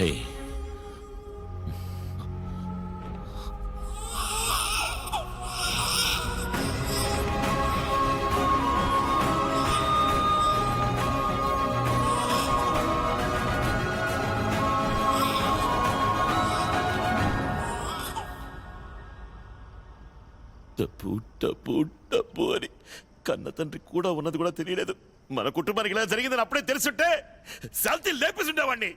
ఏయ్, డబ్బు డబ్బు డబ్బు అని కన్న తండ్రి కూడా ఉన్నది కూడా తెలియలేదు. మన కుటుంబానికి ఇలా జరిగిందని అప్పుడే తెలుసుంటే శాంతి లేపేసుండేవాడిని.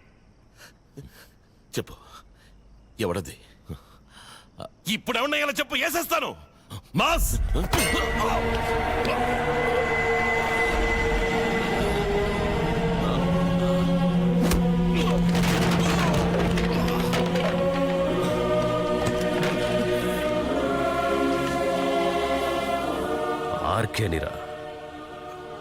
చెప్పు, ఎవడది? ఇప్పుడు ఏమన్నా ఇలా చెప్పు, వేసేస్తాను. మాస్ ఆర్కేనిరా.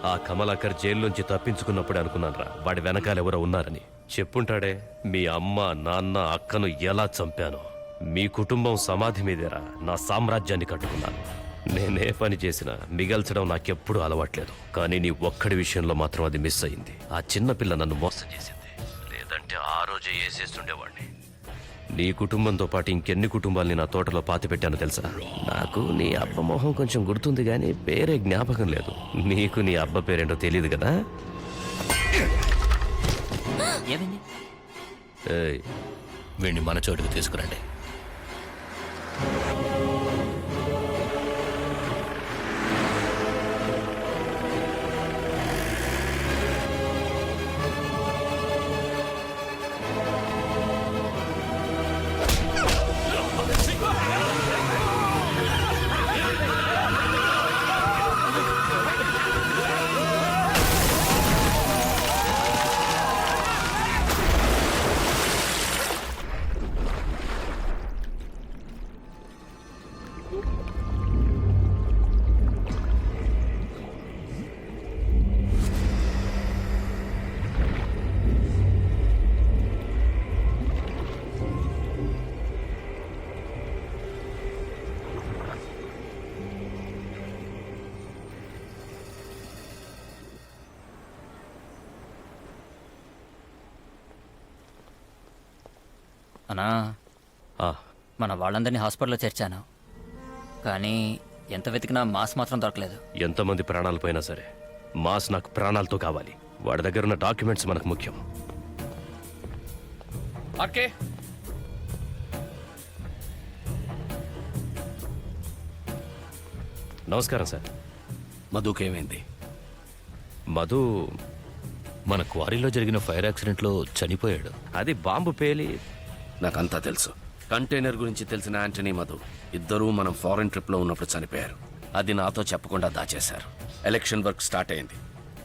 ఆ కమలాకర్ జైల్లోంచి తప్పించుకున్నప్పుడే అనుకున్నానురా వాడి వెనకాలెవరో ఉన్నారని. చెప్పుంటాడే, మీ అమ్మ నాన్న అక్కను ఎలా చంపాను. మీ కుటుంబం సమాధి మీదేరా నా సామ్రాజ్యాన్ని కట్టుకున్నాను. నేనే పని చేసినా మిగల్చడం నాకెప్పుడూ అలవాట్లేదు. కానీ నీ ఒక్కడి విషయంలో మాత్రం అది మిస్ అయింది. ఆ చిన్నపిల్ల నన్ను మోసం చేసింది. లేదంటే ఆ రోజే వేసేస్తుండేవాడిని. నీ కుటుంబంతో పాటు ఇంకెన్ని కుటుంబాల్ని నా తోటలో పాతిపెట్టానో తెలుసా? నాకు నీ అబ్బ మొహం కొంచెం గుర్తుంది కానీ పేరే జ్ఞాపకం లేదు. నీకు నీ అబ్బ పేరేంటో తెలియదు కదా? వీడిని మన చోటుకు తీసుకురండి. అన్నా, మన వాళ్ళందరినీ హాస్పిటల్లో చేర్చాను, కానీ ఎంత వెతికినా మాస్ మాత్రం దొరకలేదు. ఎంతమంది ప్రాణాలు పోయినా సరే మాస్ నాకు ప్రాణాలతో కావాలి. వాడి దగ్గర ఉన్న డాక్యుమెంట్స్ మనకు ముఖ్యం. ఓకే, నమస్కారం సార్. మధుకేమైంది? మధు మన క్వారీలో జరిగిన ఫైర్ యాక్సిడెంట్లో చనిపోయాడు. అది బాంబు పేలి. నాకంతా తెలుసు. కంటైనర్ గురించి తెలిసిన యాంటనీ, మధు ఇద్దరూ మనం ఫారెన్ ట్రిప్లో ఉన్నప్పుడు చనిపోయారు. అది నాతో చెప్పకుండా దాచేశారు. ఎలక్షన్ వర్క్ స్టార్ట్ అయింది.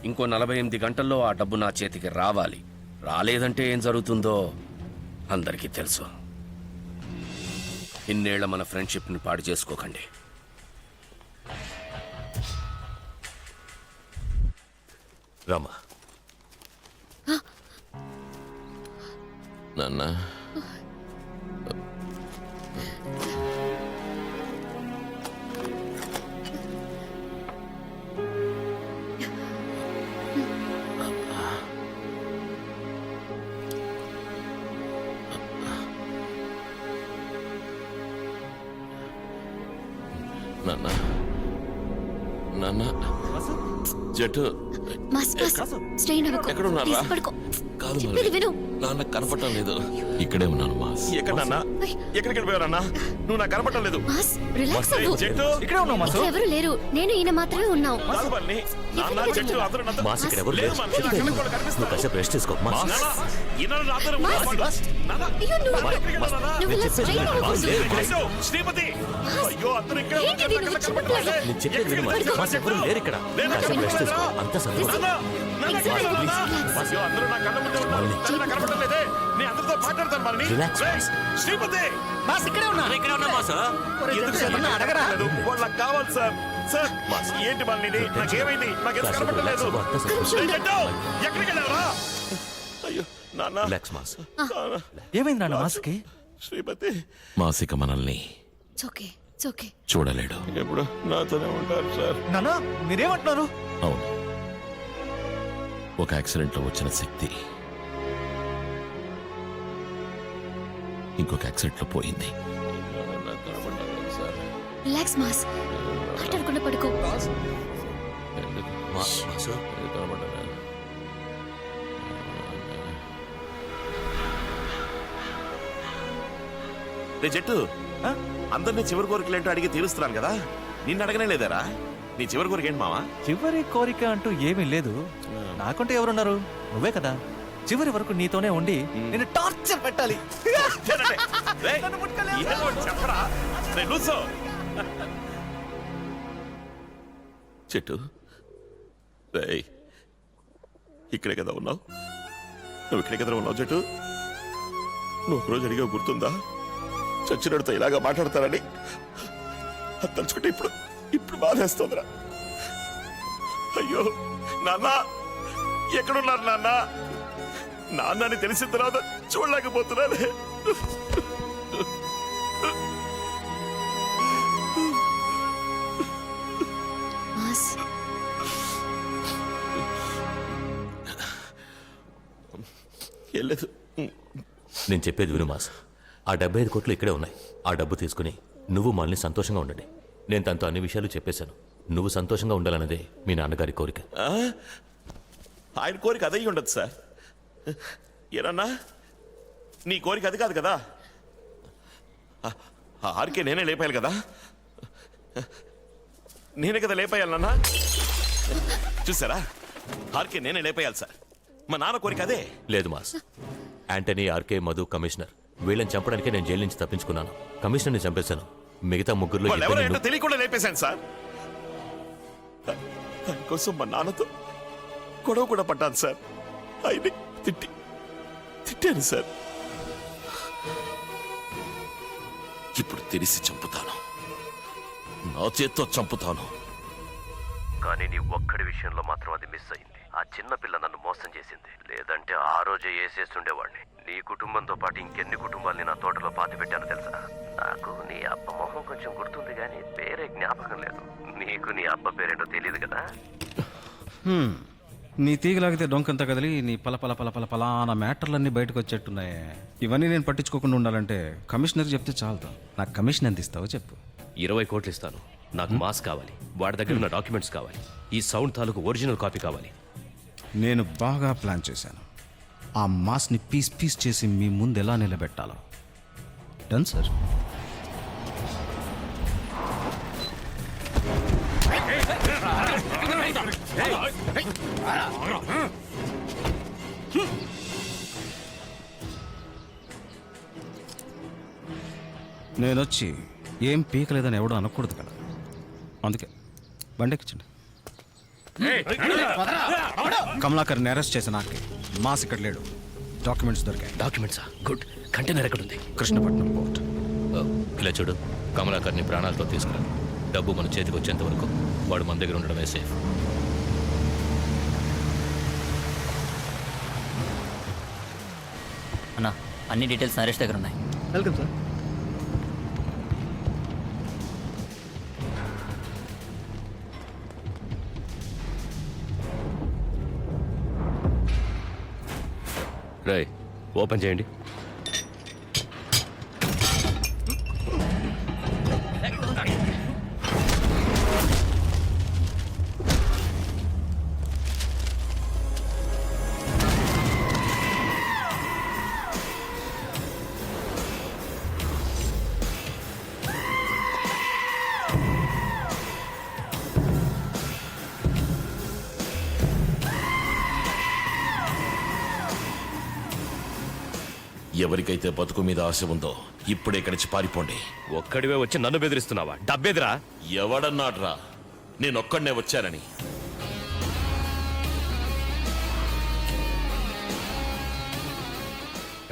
ఇంకో 48 గంటల్లో ఆ డబ్బు నా చేతికి రావాలి. రాలేదంటే ఏం జరుగుతుందో అందరికీ తెలుసు. ఇన్నేళ్ల మన ఫ్రెండ్షిప్ని పాడు చేసుకోకండి. రామా. నాన్న, నాన్న, నాన్న, జట్టు ఎక్కడ ఉన్నారా? కాదు మరి, నాన్న కనపడటం లేదు. ఇక్కడే ఉన్నాను మాస్. ఎక్కడ నాన్న? ఎక్కడికి వెళ్ళిపోయారన్నా? నువ్వు నాకు కనపడటం లేదు. ఇక్కడే ఉన్నావు మాస్. ఎవరు లేరు, నేను ఈయన మాత్రమే ఉన్నావు. మాస్ ఇక్కడ ఎవరు లేరు. నువ్వు కాసేపు రెస్ట్ తీసుకో. శ్రీమతి, నేను చెప్పేది విను మాస్. మాస్ ఎవరు లేరు ఇక్కడ. కాసేపు రెస్ట్ తీసుకో. అంతా సంతోషం. వాళ్ళకి కావాలి సార్. సార్ ఏంటి మళ్ళీ నాకేమైంది? నాకేం కనపడలేదు. ఎక్కడికి వెళ్ళారా? అయ్యో నాన్న. ఏమైంది నాన్న మాస్కి? శ్రీమతి, మాసిక మనల్ని చూడలేడు. ఎప్పుడు నాతోనే ఉంటారు సార్. నాన్న మీరేమంటున్నారు? అవును, ఒక యాక్సిడెంట్లో వచ్చిన శక్తి ఇంకొక యాక్సిడెంట్లో పోయింది. రిలాక్స్ మాస్, మాట్లాడకుండా పడుకో. రే చెట్టు, అందరినీ చివరి కోరికలు ఏంటో అడిగి తీరుస్తున్నాను కదా, నిన్ను అడగనే లేదారా? నీ చివరి కోరిక ఏంటి మావా? చివరి కోరిక అంటూ ఏమీ లేదు. నాకంటే ఎవరున్నారు? నువ్వే కదా. చివరి వరకు నీతోనే ఉండి నేను టార్చర్ పెట్టాలి. రేయ్, ఏదో చెప్పరా? రేయ్, లూసో. చెట్టు, రేయ్, ఇక్కడే కదా ఉన్నావు? నువ్వు ఇక్కడే కదా ఉన్నావు చెట్టు? నువ్వు ఒకరోజు అడిగా గుర్తుందా, చచ్చినడితో ఇలాగా మాట్లాడతారని? అది తలుచుకుంటే ఇప్పుడు ఇప్పుడు బాధేస్తోందిరా. అయ్యో నాన్న, ఎక్కడున్నారు నాన్న? నాన్నని తెలిసిన తర్వాత చూడలేకపోతున్నానే. మాస్, ఏం లేదు. నేను చెప్పేది విను మాస్. ఆ 75 కోట్లు ఇక్కడే ఉన్నాయి. ఆ డబ్బు తీసుకుని నువ్వు మనల్ని సంతోషంగా ఉండండి. నేను తనతో అన్ని విషయాలు చెప్పేశాను. నువ్వు సంతోషంగా ఉండాలన్నదే మీ నాన్నగారి కోరిక. ఆ? ఆయన కోరిక అదయ్యి ఉండదు సార్. ఏనన్నా, నీ కోరిక అది కాదు కదా. ఆర్కే నేనే లేపాయాలి కదా. నేనే కదా లేపాయాలి నాన్న. చూసారా, ఆర్కే నేనే లేపాయాలి సార్. మా నాన్న కోరిక అదే. లేదు mass. Antony, RK, Madhu, commissioner వీళ్ళని చంపడానికే నేను జైలు నుంచి తప్పించుకున్నాను. కమిషనర్ని చంపేశాను. మిగతా ముగ్గురులో వాళ్ళు ఎవరో ఇద్దరిని ఏంటో తెలియకుండా లేపేశాను సార్. దానికోసం మా నాన్నతో గొడవ కూడా పడ్డాను సార్. ఆయన్ని తిట్టాను సార్. ఇప్పుడు తెలిసి చంపుతాను, నా చేత్తో చంపుతాను. కానీ నీ ఒక్కడి విషయంలో మాత్రం అది మిస్ అయింది. ఆ చిన్న పిల్ల నన్ను మోసం చేసింది. లేదంటే ఆ రోజే వేసేస్తుండేవాడిని. నీ కుటుంబంతో పాటు ఇంకెన్ని కుటుంబాల్ని నా తోటలో పాతి పెట్టాను తెలుసా? నాకు నీ అబ్బ మొహం కొంచెం గుర్తుంది, కానీ పేరే జ్ఞాపకం లేదు. నీకు నీ అబ్బ పేరేంటో తెలియదు కదా. నీ తీగలాగితే డొంకంతా కదిలి నీ పల పల పల పల పలానా మ్యాటర్లన్నీ బయటకు వచ్చేట్టున్నాయి. ఇవన్నీ నేను పట్టించుకోకుండా ఉండాలంటే కమిషనర్ చెప్తే చాలుతా. నాకు కమిషన్ ఎంత ఇస్తావో చెప్పు. 20 కోట్లు ఇస్తాను. నాకు మాస్ కావాలి. వాడి దగ్గర ఉన్న డాక్యుమెంట్స్ కావాలి. ఈ సౌండ్ తాలూకు ఒరిజినల్ కాపీ కావాలి. నేను బాగా ప్లాన్ చేశాను. ఆ మాస్ని పీస్ పీస్ చేసి మీ ముందు ఎలా నిలబెట్టాలో. Done sir. నేనొచ్చి ఏం పీకలేదని ఎవడో అనకూడదు కదా, అందుకే బండెక్కించండి. కమలాకర్ని అరెస్ట్ చేసిన నాకే. మాస్ ఇక్కడ లేడు. డాక్యుమెంట్స్ దొరికాయి. డాక్యుమెంట్సా? గుడ్. కంటైనర్ ఎక్కడుంది? కృష్ణపట్నం పోర్ట్. ఇలా చూడు, కమలాకర్ని ప్రాణాలతో తీసుకురా. డబ్బు మన చేతికి వచ్చేంత వరకు వాడు మన దగ్గర ఉండడమే సేఫ్. అన్నా, అన్ని డీటెయిల్స్ నరేష్ దగ్గర ఉన్నాయి. Welcome sir. రై, ఓపెన్ చేయండి. ఎవరికైతే బతుకు మీద ఆశ ఉందో ఇప్పుడే ఇక్కడికి పారిపోండి. ఒక్కడివే వచ్చి నన్ను బెదిరిస్తున్నావా? డబ్బేదిరా? ఎవడన్నాడ్రా నేనొక్కడనే వచ్చానని?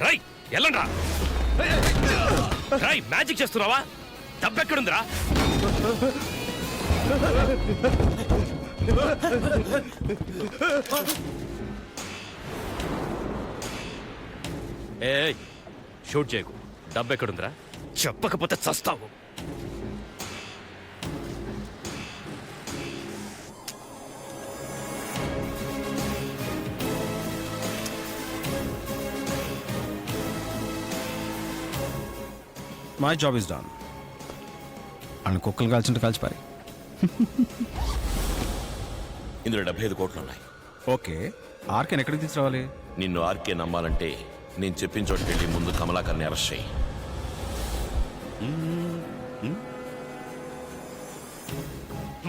రై, ఎల్లండ్రా. రై, మ్యాజిక్ చేస్తున్నావా? డబ్బెక్కడుందిరా? ఏయ్, షూట్ చేయకు. డబ్బెక్కడుందిరా? చెప్పకపోతే చస్తావు. My job is done. అని కుక్కలు కాల్చుంటే కాల్చిపారి. ఇందులో 75 కోట్లు ఉన్నాయి. ఓకే, ఆర్కెన్ ఎక్కడికి తీసుకురావాలి? నిన్ను ఆర్కే నమ్మాలంటే నేను చెప్పిన చోటుకి వెళ్ళి ముందు కమలాకర్ని అరెస్ట్ చేయి.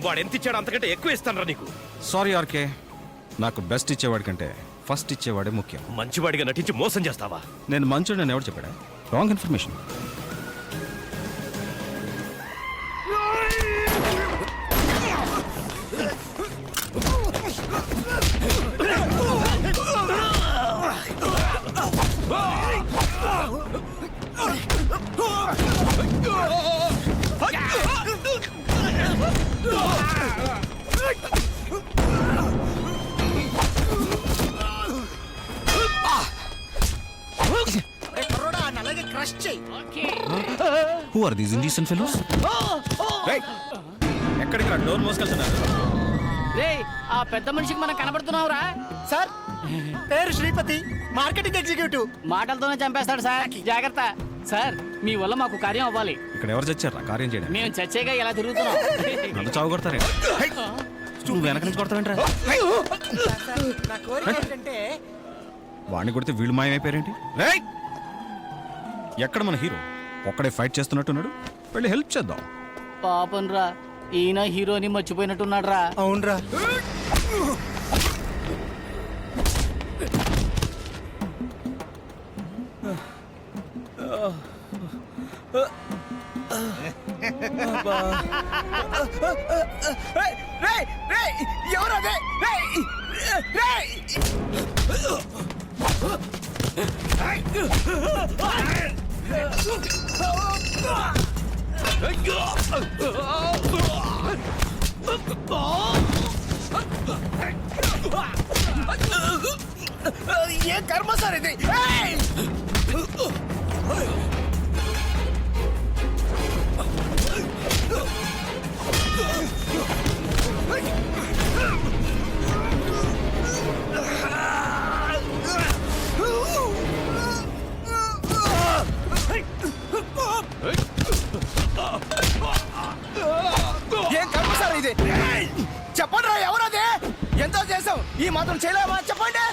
వాడు ఎంత ఇచ్చాడు అంతకంటే ఎక్కువ ఇస్తానరా నీకు. సారీ ఆర్కే, నాకు బెస్ట్ ఇచ్చేవాడి కంటే ఫస్ట్ ఇచ్చేవాడే ముఖ్యం. మంచివాడిగా నటించి మోసం చేస్తావా? నేను మంచోడు నేను ఎవరు చెప్పాడా? Wrong information. Who are these indecent fellows? Hey! ఎక్కడికి రా డోర్ మోసుకెళ్తున్నారు? రే ఆ పెద్ద మనిషికి మనం కనబడుతున్నావురా? సార్ పేరు శ్రీపతి, మార్కెటింగ్ ఎగ్జిక్యూటివ్. మాటలతోనే చంపేస్తాడు సార్, జాగ్రత్త. సార్ మీ వల్ల మాకు కార్యం అవ్వాలి. ఇక్కడ ఎవరు చచ్చారా కార్యం చేయడం? మేము చచ్చేగా ఇలా తిరుగుతున్నాం. నన్ను చావు కొడతారే. నువ్వు వెనక నుంచి కొడతావేంట్రా? నా కోరిక ఏంటంటే వాడిని కొడితే వీళ్ళు మాయమైపోయారేంటి? రేయ్! ఎక్కడ మన హీరో? ఒక్కడే ఫైట్ చేస్తున్నట్టున్నాడు. వెళ్ళి హెల్ప్ చేద్దాం. పాపం రా, ఈయన హీరోని మర్చిపోయినట్టున్నాడు రా. అవునరా. ఎవరదే? ఏ కర్మ సార్ ఇది? ఏం కర్మ సార్ ఇది? చెప్పండి రా, ఎవరదే? ఎంతో చేసాం, ఈ మాత్రం చేయలేమా? చెప్పండి.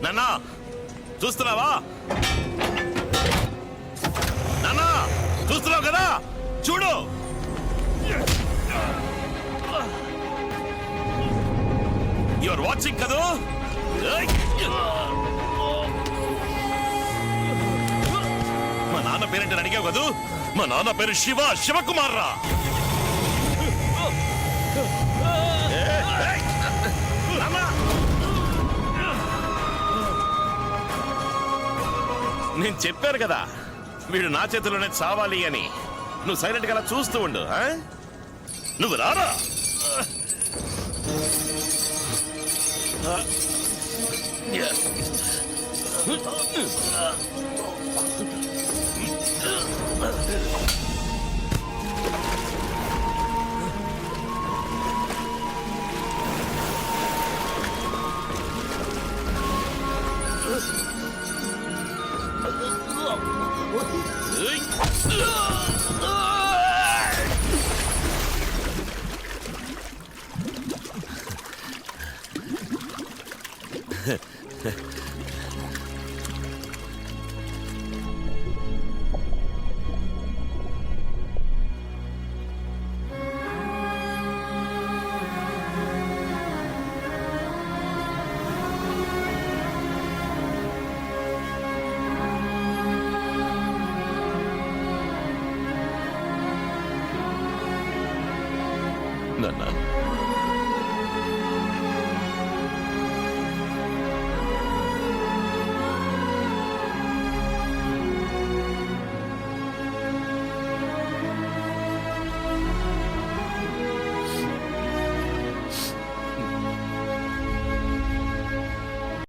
నాన్నా చూస్తున్నావా? నాన్నా చూస్తున్నావు కదా, చూడు. యువర్ వాచింగ్ కదూ? మా నాన్న పేరేంటని అడిగావు కదూ? మా నాన్న పేరు శివకుమార్ రా. నేను చెప్పాను కదా వీడు నా చేతిలోనే చావాలి అని. నువ్వు సైలెంట్ గా చూస్తూ ఉండు. నువ్వు రారా. నాన్న